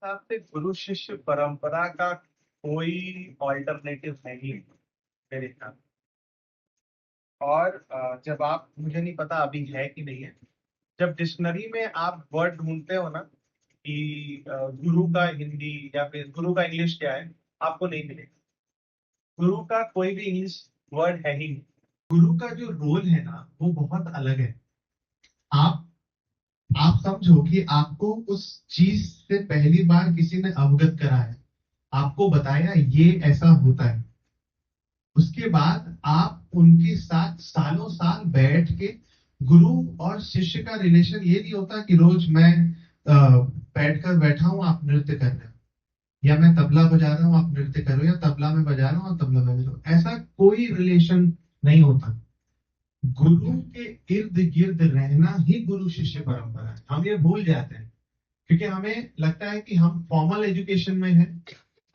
हिसाब से गुरु शिष्य परंपरा का कोई ऑल्टरनेटिव नहीं है मेरे हिसाब से। और जब आप, मुझे नहीं पता अभी है कि नहीं है, जब डिक्शनरी में आप वर्ड ढूंढते हो ना कि गुरु का हिंदी या फिर गुरु का इंग्लिश क्या है, आपको नहीं मिलेगा। गुरु का कोई भी इंग्लिश वर्ड है ही नहीं। गुरु का जो रोल है ना वो बहुत अलग है। आप आप समझो कि आपको उस चीज से पहली बार किसी ने अवगत कराया, आपको बताया ये ऐसा होता है। उसके बाद आप उनके साथ सालों साल बैठ के, गुरु और शिष्य का रिलेशन ये नहीं होता कि रोज मैं बैठ कर बैठा हूं, आप नृत्य कर रहे हो, या मैं तबला बजा रहा हूँ आप नृत्य कर रहे हो, या तबला में बजा रहा हूँ और तबला बजा रहा हूँ। ऐसा कोई रिलेशन नहीं होता। गुरु के इर्द गिर्द रहना ही गुरु शिष्य परंपरा है। हम ये भूल जाते हैं क्योंकि हमें लगता है कि हम फॉर्मल एजुकेशन में हैं।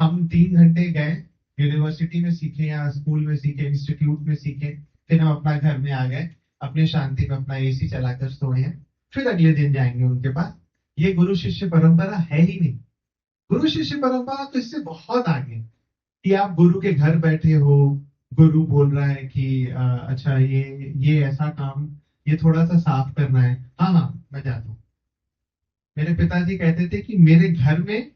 हम 3 घंटे गए, यूनिवर्सिटी में सीखे या स्कूल में सीखे, इंस्टीट्यूट में सीखे, फिर हम अपना घर में आ गए, अपने शांति में अपना एसी चलाकर सोए हैं, फिर अगले दिन जाएंगे उनके पास। ये गुरु शिष्य परंपरा है ही नहीं। गुरु शिष्य परंपरा तो इससे बहुत आगे है कि आप गुरु के घर बैठे हो, गुरु बोल रहा है कि अच्छा ये ऐसा काम, ये थोड़ा सा साफ करना है, हाँ हाँ मैं जाता हूँ। मेरे पिताजी कहते थे कि मेरे घर में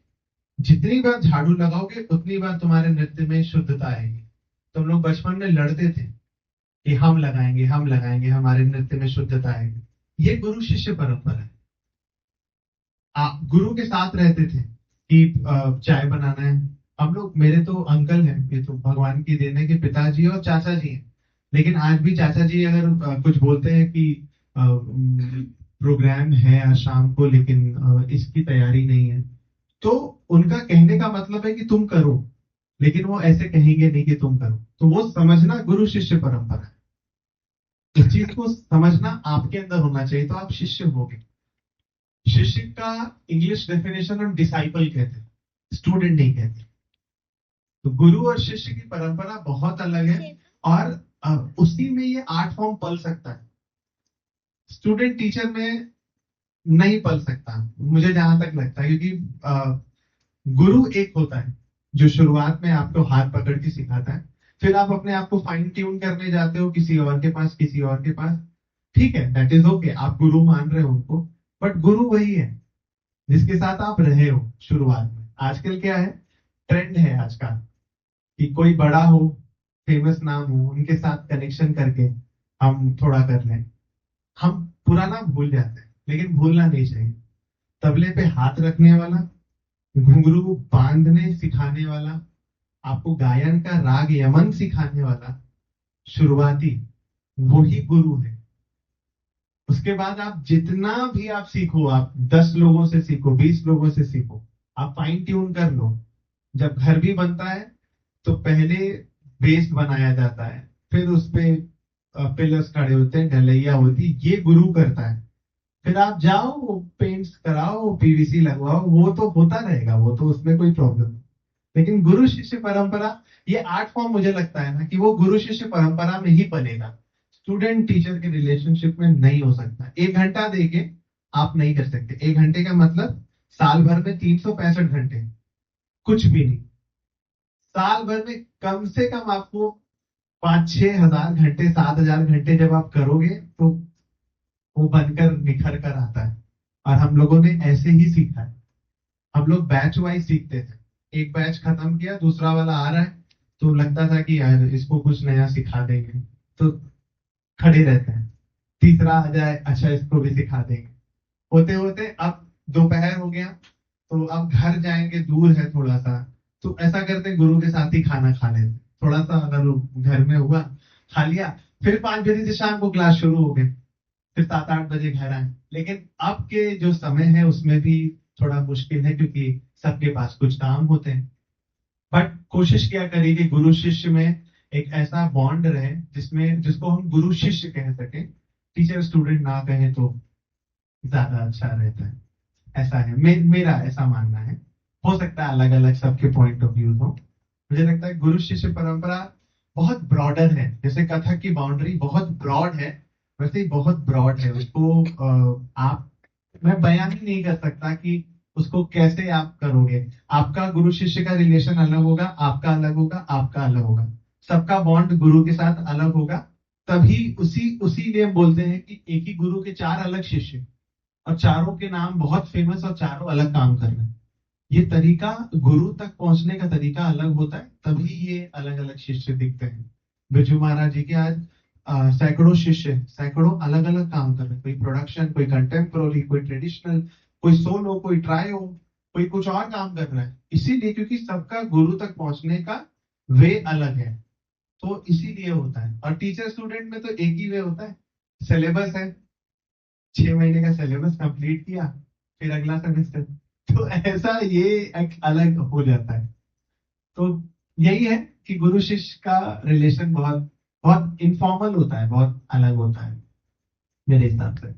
जितनी बार झाड़ू लगाओगे उतनी बार तुम्हारे नृत्य में शुद्धता आएगी। तुम लोग बचपन में लड़ते थे कि हम लगाएंगे, हमारे नृत्य में शुद्धता आएगी। ये गुरु शिष्य परंपरा है। आप गुरु के साथ रहते थे कि चाय बनाना है। हम लोग, मेरे तो अंकल हैं, ये तो भगवान की देन है कि पिताजी और चाचा जी हैं, लेकिन आज भी चाचा जी अगर कुछ बोलते हैं कि प्रोग्राम है आज शाम को लेकिन इसकी तैयारी नहीं है, तो उनका कहने का मतलब है कि तुम करो, लेकिन वो ऐसे कहेंगे नहीं कि तुम करो। तो वो समझना गुरु शिष्य परंपरा है। इस चीज को समझना आपके अंदर होना चाहिए, तो आप शिष्य होगे। शिष्य का इंग्लिश डेफिनेशन हम डिसाइपल कहते हैं, स्टूडेंट नहीं कहते। तो गुरु और शिष्य की परंपरा बहुत अलग है, और उसी में ये 8 फॉर्म पल सकता है। स्टूडेंट टीचर में नहीं पल सकता, मुझे जहां तक लगता है, क्योंकि गुरु एक होता है जो शुरुआत में आपको हाथ पकड़ के सिखाता है, फिर आप अपने आप को फाइन ट्यून करने जाते हो किसी और के पास, किसी और के पास। ठीक है, दैट इज ओके, आप गुरु मान रहे हो उनको, बट गुरु वही है जिसके साथ आप रहे हो शुरुआत में। आजकल क्या है, ट्रेंड है आज का कि कोई बड़ा हो, फेमस नाम हो, उनके साथ कनेक्शन करके हम थोड़ा कर लें। हम पुराना भूल जाते हैं, लेकिन भूलना नहीं चाहिए। तबले पे हाथ रखने वाला, घुंघरू बांधने सिखाने वाला, आपको गायन का राग यमन सिखाने वाला शुरुआती, वही गुरु है। उसके बाद आप जितना भी आप सीखो, आप 10 लोगों से सीखो, 20 लोगों से सीखो, आप फाइन ट्यून कर लो। जब घर भी बनता है तो पहले बेस बनाया जाता है, फिर उस पे पिलर्स खड़े होते हैं, ढलैया होती, ये गुरु करता है। फिर आप जाओ पेंट्स कराओ, पीवीसी लगवाओ, वो तो होता रहेगा, वो तो उसमें कोई प्रॉब्लम नहीं। लेकिन गुरु शिष्य परंपरा, ये 8 फॉर्म मुझे लगता है ना कि वो गुरु शिष्य परंपरा में ही पलेगा। स्टूडेंट टीचर के रिलेशनशिप में नहीं हो सकता। 1 घंटा देके आप नहीं कर सकते। 1 घंटे का मतलब साल भर में 365 घंटे, कुछ भी नहीं। साल भर में कम से कम आपको 5-6 हजार घंटे, 7 हजार घंटे जब आप करोगे तो वो बनकर निखर कर आता है। और हम लोगों ने ऐसे ही सीखा है। हम लोग बैच वाइज सीखते थे, एक बैच खत्म किया, दूसरा वाला आ रहा है, तो लगता था कि यार इसको कुछ नया सिखा देंगे, तो खड़े रहते हैं। तीसरा आ जाए, अच्छा इसको भी सिखा देंगे। होते होते अब दोपहर हो गया, तो अब घर जाएंगे, दूर है थोड़ा सा, तो ऐसा करते गुरु के साथ ही खाना खा लेते। थोड़ा सा अगर घर में हुआ, खा लिया, फिर 5 बजे से शाम को क्लास शुरू हो गई, फिर 7-8 बजे घर आए। लेकिन अब के जो समय है उसमें भी थोड़ा मुश्किल है, क्योंकि सबके पास कुछ काम होते हैं। बट कोशिश क्या करिए कि गुरु शिष्य में एक ऐसा बॉन्ड रहे जिसको हम गुरु शिष्य कह सके, टीचर स्टूडेंट ना कहें तो ज्यादा अच्छा रहता है। ऐसा है, मेरा ऐसा मानना है। हो सकता है अलग अलग सबके पॉइंट ऑफ व्यू हो। मुझे लगता है गुरु शिष्य परंपरा बहुत ब्रॉडर है। जैसे कथक की बाउंड्री बहुत ब्रॉड है, वैसे ही बहुत ब्रॉड है। उसको आप, मैं बयान ही नहीं कर सकता कि उसको कैसे आप करोगे। आपका गुरु शिष्य का रिलेशन अलग होगा, आपका अलग होगा, आपका अलग होगा, सबका बॉन्ड गुरु के साथ अलग होगा। तभी उसी उसी लिए हम बोलते हैं कि एक ही गुरु के चार अलग शिष्य, और चारों के नाम बहुत फेमस, और चारों अलग काम कर रहे हैं। ये तरीका, गुरु तक पहुंचने का तरीका अलग होता है, तभी ये अलग अलग शिष्य दिखते हैं। बिरजू महाराज जी के आज सैकड़ों शिष्य, सैकड़ों अलग अलग काम कर रहे हैं। कोई प्रोडक्शन, कोई कंटेम्पोररी, कोई ट्रेडिशनल, कोई सोलो, कोई ट्रायो, कोई कुछ और काम कर रहा है। इसीलिए क्योंकि सबका गुरु तक पहुंचने का वे अलग है, तो इसीलिए होता है। और टीचर स्टूडेंट में तो एक ही वे होता है, सिलेबस है, 6 महीने का सिलेबस कंप्लीट किया, फिर अगला सेमेस्टर। तो ऐसा ये एक अलग हो जाता है। तो यही है कि गुरु शिष्य का रिलेशन बहुत बहुत इनफॉर्मल होता है, बहुत अलग होता है मेरे हिसाब से।